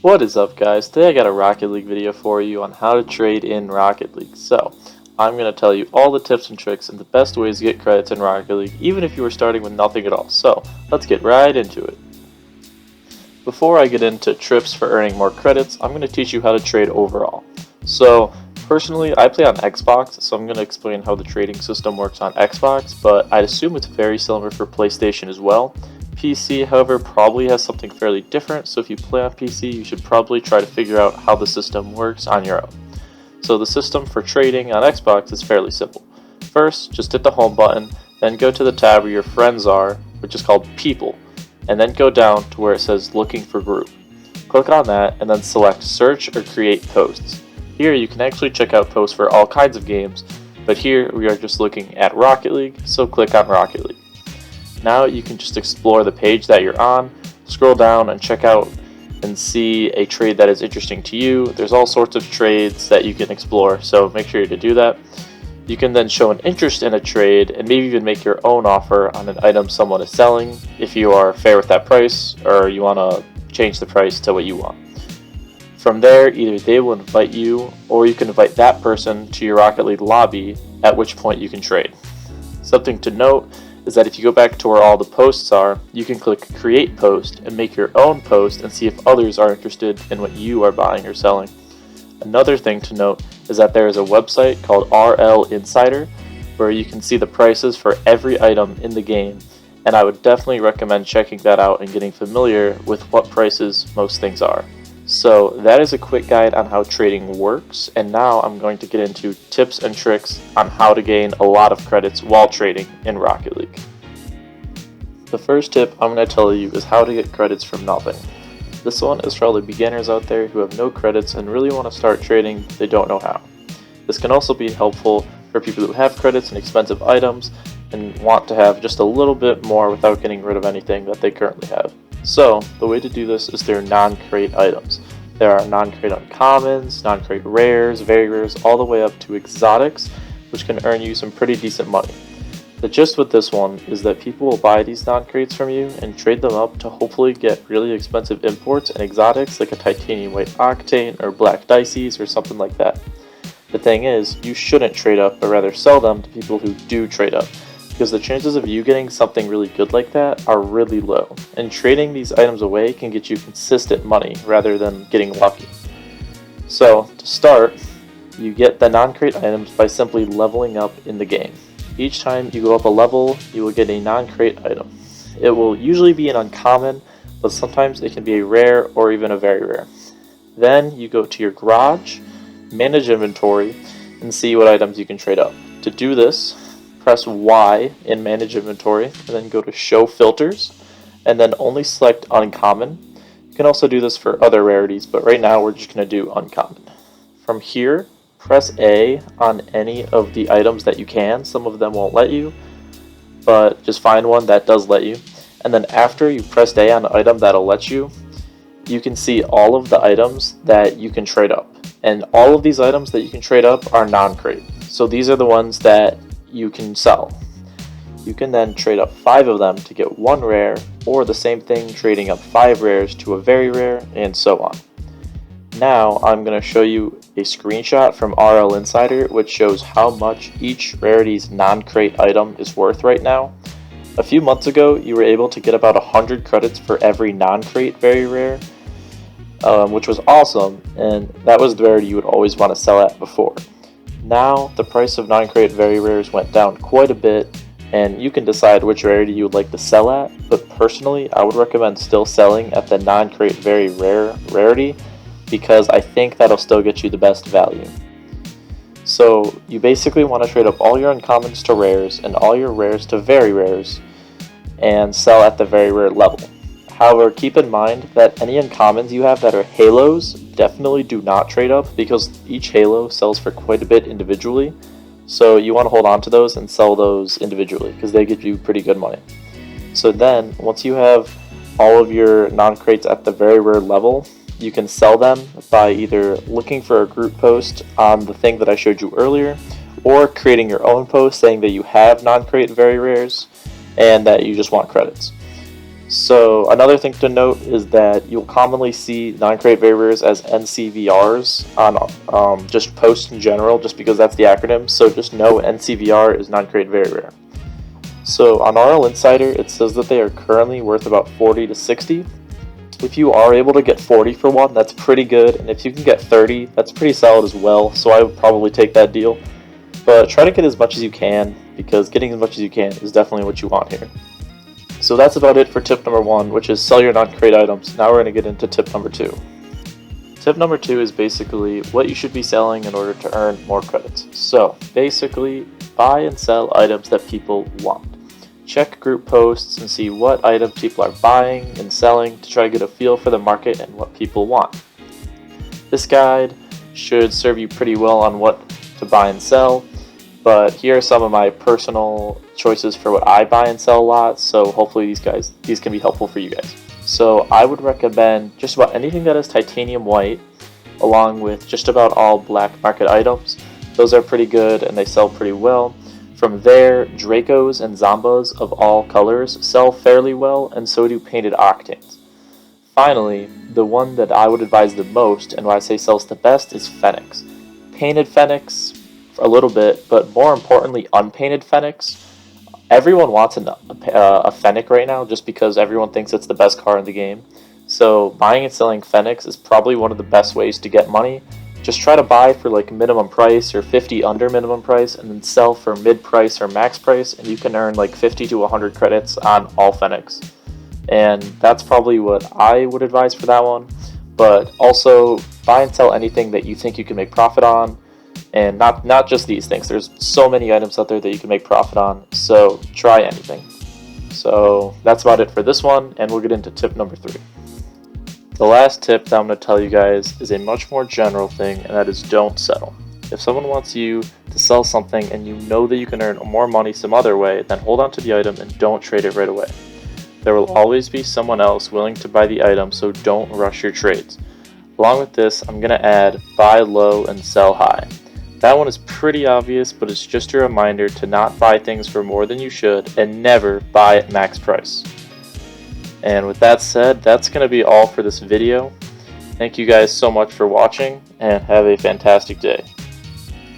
What is up, guys? Today I got a Rocket League video for you on how to trade in Rocket League. So, I'm going to tell you all the tips and tricks and the best ways to get credits in Rocket League, even if you were starting with nothing at all. So, let's get right into it. Before I get into tips for earning more credits, I'm going to teach you how to trade overall. So, personally, I play on Xbox, so I'm going to explain how the trading system works on Xbox, but I'd assume it's very similar for PlayStation as well. PC, however, probably has something fairly different, so if you play on PC, you should probably try to figure out how the system works on your own. So the system for trading on Xbox is fairly simple. First, just hit the home button, then go to the tab where your friends are, which is called People, and then go down to where it says Looking for Group. Click on that, and then select Search or Create Posts. Here you can actually check out posts for all kinds of games, but here we are just looking at Rocket League, so click on Rocket League. Now you can just explore the page that you're on, scroll down and check out and see a trade that is interesting to you. There's all sorts of trades that you can explore, so make sure to do that. You can then show an interest in a trade and maybe even make your own offer on an item someone is selling if you are fair with that price or you want to change the price to what you want. From there, either they will invite you or you can invite that person to your Rocket League lobby, at which point you can trade. Something to note is that if you go back to where all the posts are, you can click Create Post and make your own post and see if others are interested in what you are buying or selling. Another thing to note is that there is a website called RL Insider where you can see the prices for every item in the game, and I would definitely recommend checking that out and getting familiar with what prices most things are. So that is a quick guide on how trading works, and now I'm going to get into tips and tricks on how to gain a lot of credits while trading in Rocket League. The first tip I'm going to tell you is how to get credits from nothing. This one is for all the beginners out there who have no credits and really want to start trading but they don't know how. This can also be helpful for people who have credits and expensive items and want to have just a little bit more without getting rid of anything that they currently have. So, the way to do this is through non-crate items. There are non-crate uncommons, non-crate rares, very rares, all the way up to exotics, which can earn you some pretty decent money. The gist with this one is that people will buy these non-crates from you and trade them up to hopefully get really expensive imports and exotics like a titanium white octane or black dices or something like that. The thing is, you shouldn't trade up, but rather sell them to people who do trade up, because the chances of you getting something really good like that are really low, and trading these items away can get you consistent money rather than getting lucky. So, to start, you get the non-crate items by simply leveling up in the game. Each time you go up a level, you will get a non-crate item. It will usually be an uncommon, but sometimes it can be a rare or even a very rare. Then you go to your garage, manage inventory, and see what items you can trade up. To do this, press Y in Manage Inventory, and then go to Show Filters, and then only select Uncommon. You can also do this for other rarities, but right now we're just going to do Uncommon. From here, press A on any of the items that you can. Some of them won't let you, but just find one that does let you. And then after you pressed A on an item that'll let you, you can see all of the items that you can trade up. And all of these items that you can trade up are non-crate. So these are the ones that you can sell. You can then trade up 5 of them to get 1 rare, or the same thing trading up 5 rares to a very rare, and so on. Now I'm going to show you a screenshot from RL Insider which shows how much each rarity's non-crate item is worth right now. A few months ago you were able to get about 100 credits for every non-crate very rare, which was awesome, and that was the rarity you would always want to sell at before. Now, the price of non-crate very rares went down quite a bit, and you can decide which rarity you would like to sell at, but personally, I would recommend still selling at the non-crate very rare rarity, because I think that'll still get you the best value. So, you basically want to trade up all your uncommons to rares, and all your rares to very rares, and sell at the very rare level. However, keep in mind that any uncommons you have that are halos definitely do not trade up, because each halo sells for quite a bit individually, so you want to hold on to those and sell those individually because they give you pretty good money. So then, once you have all of your non-crates at the very rare level, you can sell them by either looking for a group post on the thing that I showed you earlier, or creating your own post saying that you have non-crate very rares and that you just want credits. So another thing to note is that you'll commonly see non-create very rares as NCVRs on just posts in general, just because that's the acronym. So just know NCVR is non-create very rare. So on RL Insider, it says that they are currently worth about 40 to 60. If you are able to get 40 for one, that's pretty good, and if you can get 30, that's pretty solid as well, so I would probably take that deal. But try to get as much as you can, because getting as much as you can is definitely what you want here. So that's about it for tip number 1, which is sell your non-create items. Now we're going to get into tip number 2. Tip number 2 is basically what you should be selling in order to earn more credits. So basically, buy and sell items that people want. Check group posts and see what items people are buying and selling to try to get a feel for the market and what people want. This guide should serve you pretty well on what to buy and sell, but here are some of my personal choices for what I buy and sell a lot, so hopefully these can be helpful for you guys. So I would recommend just about anything that is titanium white, along with just about all black market items. Those are pretty good and they sell pretty well. From there, Dracos and Zombas of all colors sell fairly well, and so do painted Octanes. Finally, the one that I would advise the most, and why I say sells the best, is Fennecs. Painted Fennecs, a little bit, but more importantly, unpainted Fennecs. Everyone wants a Fennec right now, just because everyone thinks it's the best card in the game. So buying and selling Fennecs is probably one of the best ways to get money. Just try to buy for like minimum price or 50 under minimum price, and then sell for mid price or max price, and you can earn like 50 to 100 credits on all Fennecs. And that's probably what I would advise for that one. But also buy and sell anything that you think you can make profit on, and not just these things. There's so many items out there that you can make profit on, so try anything. So that's about it for this one, and we'll get into tip number 3. The last tip that I'm going to tell you guys is a much more general thing, and that is don't settle. If someone wants you to sell something and you know that you can earn more money some other way, then hold on to the item and don't trade it right away. There will always be someone else willing to buy the item, so don't rush your trades. Along with this, I'm going to add buy low and sell high. That one is pretty obvious, but it's just a reminder to not buy things for more than you should and never buy at max price. And with that said, that's going to be all for this video. Thank you guys so much for watching, and have a fantastic day.